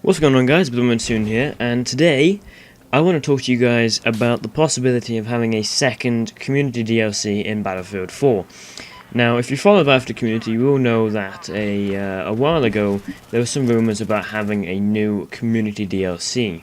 What's going on, guys? Blue Monsoon here, and today I want to talk to you guys about the possibility of having a second community DLC in Battlefield 4. Now, if you follow the Battlefield community, you will know that a while ago there were some rumors about having a new community DLC.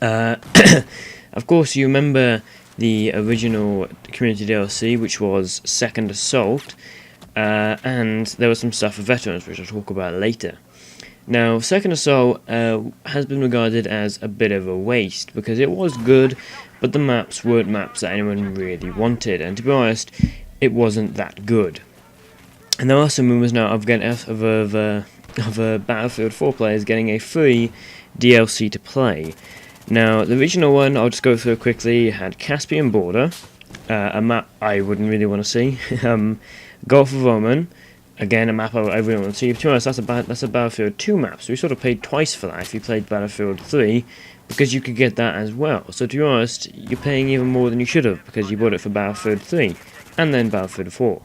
Of course, you remember the original community DLC, which was Second Assault, and there was some stuff for veterans, which I'll talk about later. Now, Second Assault has been regarded as a bit of a waste, because it was good, but the maps weren't maps that anyone really wanted, and to be honest, it wasn't that good. And there are some rumours now of Battlefield 4 players getting a free DLC to play. Now, the original one, I'll just go through quickly, had Caspian Border, a map I wouldn't really want to see, Gulf of Oman. Again, a map I really want to see. To be honest, that's a Battlefield 2 map, so we sort of paid twice for that if you played Battlefield 3, because you could get that as well. So to be honest, you're paying even more than you should have, because you bought it for Battlefield 3, and then Battlefield 4.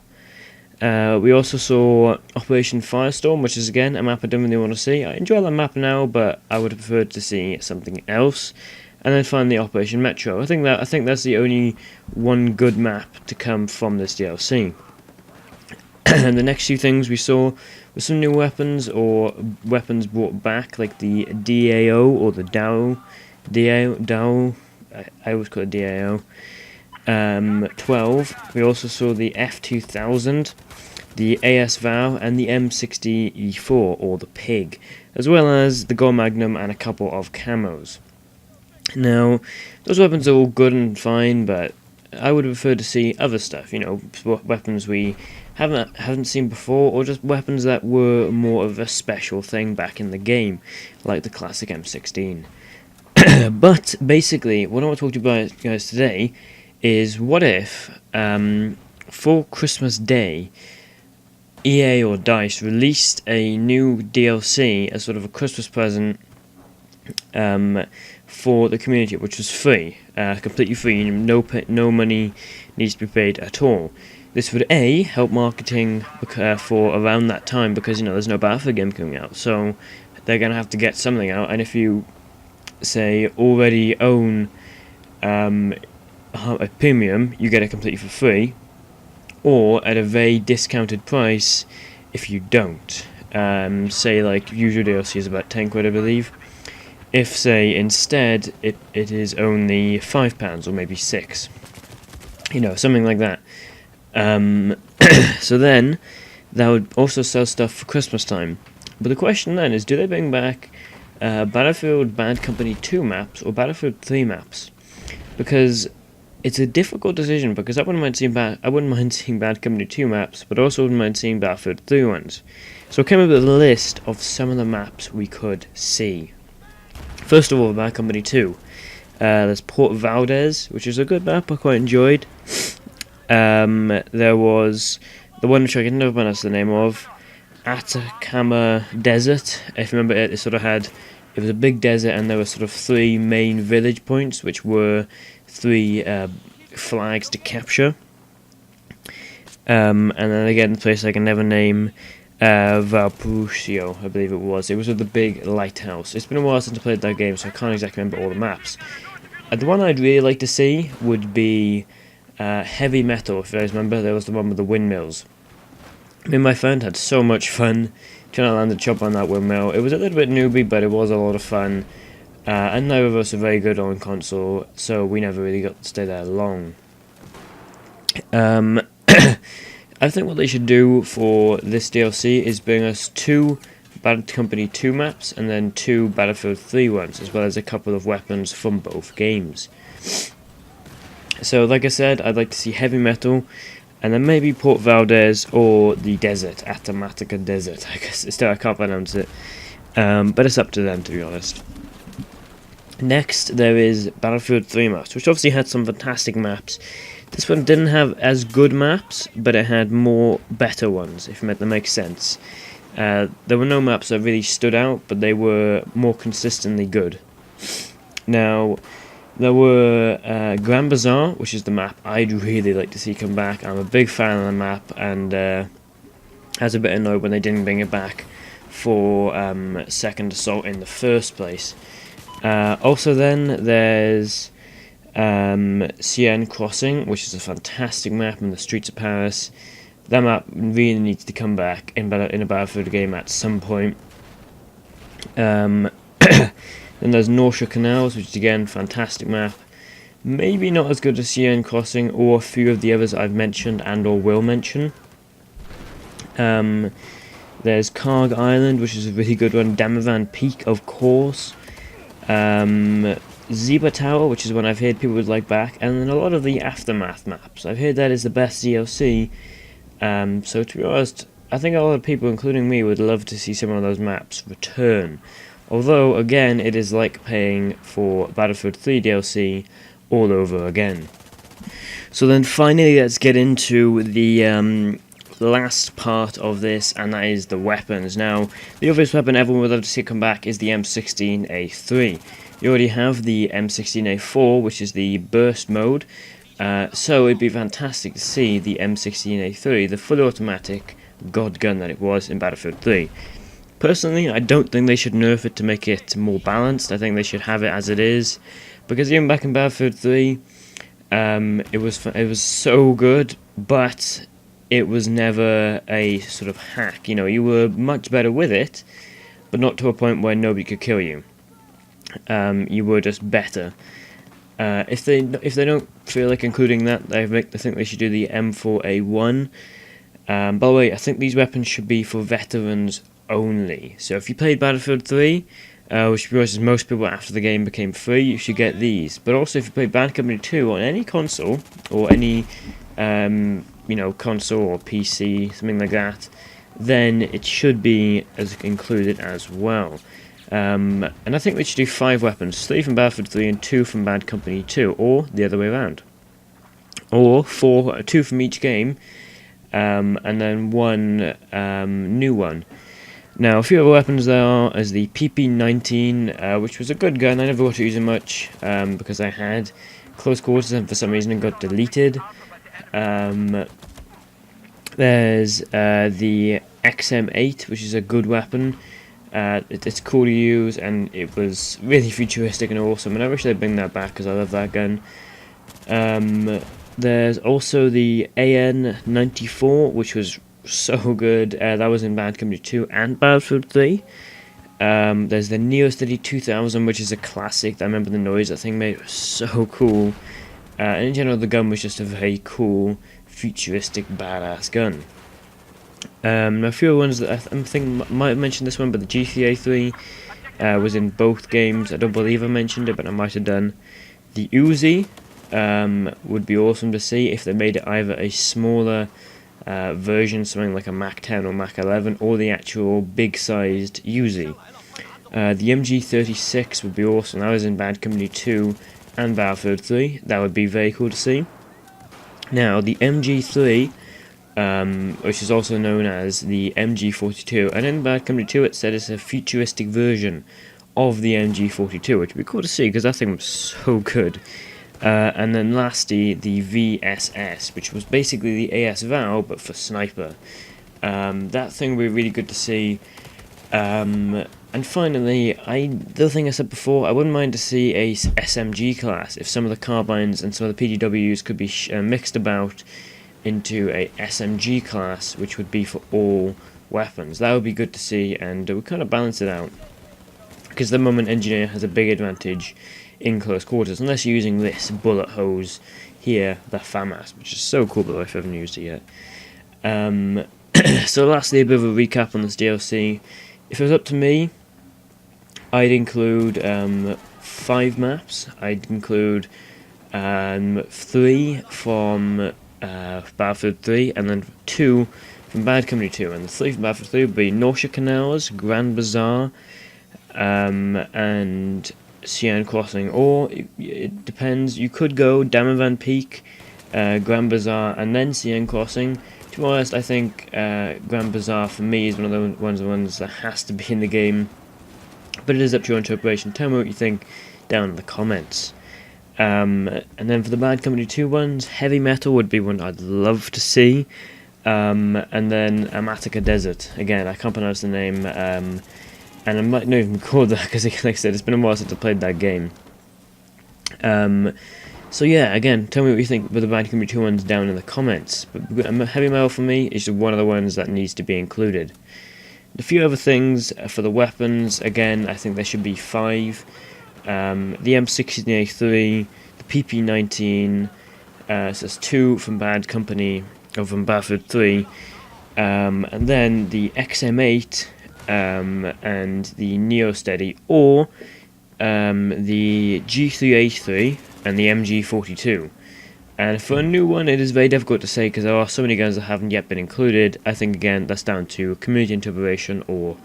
We also saw Operation Firestorm, which is again a map I don't really want to see. I enjoy that map now, but I would have preferred to see something else. And then finally Operation Metro. I think that's the only one good map to come from this DLC. And the next few things we saw were some new weapons, or weapons brought back, like the DAO, or the DAO, I always call it DAO, 12. We also saw the F2000, the AS-VAL, and the M60E4, or the Pig, as well as the Gold Magnum and a couple of camos. Now, those weapons are all good and fine, but I would have preferred to see other stuff, weapons we haven't seen before, or just weapons that were more of a special thing back in the game, like the classic M16. But basically, what I want to talk to you guys today is, what if, for Christmas Day, EA or DICE released a new DLC as sort of a Christmas present for the community, which was free, completely free, no money needs to be paid at all. This would help marketing for around that time, because there's no Battlefield game coming out, so they're gonna have to get something out. And if you say already own a premium, you get it completely for free, or at a very discounted price if you don't. Say like usual DLC is about 10 quid, I believe. If, say, instead it is only £5 or maybe £6, something like that. So then that would also sell stuff for Christmas time. But the question then is, do they bring back Battlefield Bad Company 2 maps or Battlefield 3 maps? Because it's a difficult decision, because I wouldn't mind seeing Bad Company 2 maps, but also wouldn't mind seeing Battlefield 3 ones. So I came up with a list of some of the maps we could see. First of all, Bad Company 2. There's Port Valdez, which is a good map I quite enjoyed. There was the one which I can never pronounce the name of, Atacama Desert. If you remember it, it was a big desert, and there were sort of 3 main village points, which were 3 flags to capture. And then again, the place I can never name, Valparaiso, I believe it was. It was with the big lighthouse. It's been a while since I played that game, so I can't exactly remember all the maps. The one I'd really like to see would be Heavy Metal. If you guys remember, there was the one with the windmills. Me and my friend had so much fun trying to land a chop on that windmill. It was a little bit newbie, but it was a lot of fun. And neither of us are very good on console, so we never really got to stay there long. I think what they should do for this DLC is bring us 2 Bad Company 2 maps, and then 2 Battlefield 3 ones, as well as a couple of weapons from both games. So, like I said, I'd like to see Heavy Metal, and then maybe Port Valdez or the desert, Atamatica Desert. I can't pronounce it, but it's up to them, to be honest. Next, there is Battlefield 3 maps, which obviously had some fantastic maps. This one didn't have as good maps, but it had more better ones, if that makes sense. There were no maps that really stood out, but they were more consistently good. Now, there were Grand Bazaar, which is the map I'd really like to see come back. I'm a big fan of the map, and I was a bit annoyed when they didn't bring it back for Second Assault in the first place. Also then, there's Sienne Crossing, which is a fantastic map in the streets of Paris. That map really needs to come back in a Battlefield game at some point. Then there's Norcia Canals, which is again fantastic map. Maybe not as good as Sienne Crossing or a few of the others I've mentioned and or will mention. There's Karg Island, which is a really good one. Damavan Peak, of course. Zebra Tower, which is one I've heard people would like back, and then a lot of the Aftermath maps. I've heard that is the best DLC. So to be honest, I think a lot of people, including me, would love to see some of those maps return. Although, again, it is like paying for Battlefield 3 DLC all over again. So then finally, let's get into the last part of this, and that is the weapons. Now, the obvious weapon everyone would love to see come back is the M16A3. You already have the M16A4, which is the burst mode. So it'd be fantastic to see the M16A3, the fully automatic god gun that it was in Battlefield 3. Personally, I don't think they should nerf it to make it more balanced. I think they should have it as it is, because even back in Battlefield 3, it was so good, but it was never a sort of hack. You know, you were much better with it, but not to a point where nobody could kill you. You were just better. If they don't feel like including that, I think they should do the M4A1. By the way, I think these weapons should be for veterans only. So if you played Battlefield 3, which realizes most people after the game became free, you should get these. But also if you play Bad Company 2 on any console, or any console or PC, something like that, then it should be included as well. And I think they should do 5 weapons, 3 from Battlefield 3 and 2 from Bad Company 2, or the other way around. Or 2 from each game, and then 1 new one. Now, a few other weapons there are as the PP-19, which was a good gun. I never got to use it much because I had close quarters and for some reason it got deleted. There's the XM8, which is a good weapon. It's cool to use, and it was really futuristic and awesome, and I wish they'd bring that back because I love that gun. There's also the AN-94, which was so good. That was in Bad Company 2 and Battlefield 3. There's the Neo Steady 2000, which is a classic. I remember the noise that thing made. It was so cool. And in general, the gun was just a very cool, futuristic, badass gun. A few ones that I think might have mentioned this one, but the G3A3 was in both games. I don't believe I mentioned it, but I might have done. The Uzi would be awesome to see if they made it either a smaller version, something like a Mach 10 or Mach 11, or the actual big-sized Uzi. The MG36 would be awesome. That was in Bad Company 2 and Battlefield 3. That would be very cool to see. Now, the MG3, which is also known as the MG42, and in Bad Company 2 it said it's a futuristic version of the MG42, which would be cool to see because that thing was so good. And then lastly, the VSS, which was basically the AS-VAL, but for sniper. That thing would be really good to see. And finally, the other thing I said before, I wouldn't mind to see a SMG class, if some of the carbines and some of the PDWs could be mixed about into a SMG class, which would be for all weapons. That would be good to see, and we kind of balance it out. Because the moment engineer has a big advantage in close quarters, unless you're using this bullet hose here, the FAMAS, which is so cool, by the way, if I haven't used it yet. So lastly, a bit of a recap on this DLC. If it was up to me, I'd include 5 maps. I'd include 3 from Battlefield 3, and then 2 from Bad Company 2. And the 3 from Battlefield 3 would be Norcia Canals, Grand Bazaar, and Sienne Crossing. Or, it depends, you could go Damavan Peak, Grand Bazaar, and then Sienne Crossing. To be honest, I think Grand Bazaar for me is one of the ones that has to be in the game. But it is up to your interpretation. Tell me what you think down in the comments. And then for the Bad Company 2 ones, Heavy Metal would be one I'd love to see. and then Amatica Desert. Again, I can't pronounce the name, and I might not even record that because, like I said, it's been a while since I played that game. So yeah, again, tell me what you think with the Bad Company 2 ones down in the comments. But Heavy Metal for me is just one of the ones that needs to be included. A few other things for the weapons, again, I think there should be 5. The M16A3, the PP19, so that's 2 from Bad Company, or from Battlefield 3, and then the XM8 and the Neosteady, or the G3A3 and the MG42. And for a new one, it is very difficult to say because there are so many guns that haven't yet been included. I think, again, that's down to community interpretation or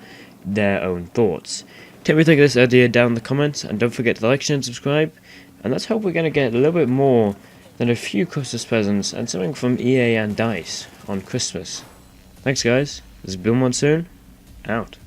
their own thoughts. Tell me what you think of this idea down in the comments, and don't forget to like, share, and subscribe. And let's hope we're going to get a little bit more than a few Christmas presents and something from EA and DICE on Christmas. Thanks, guys. This is Bill Monsoon, out.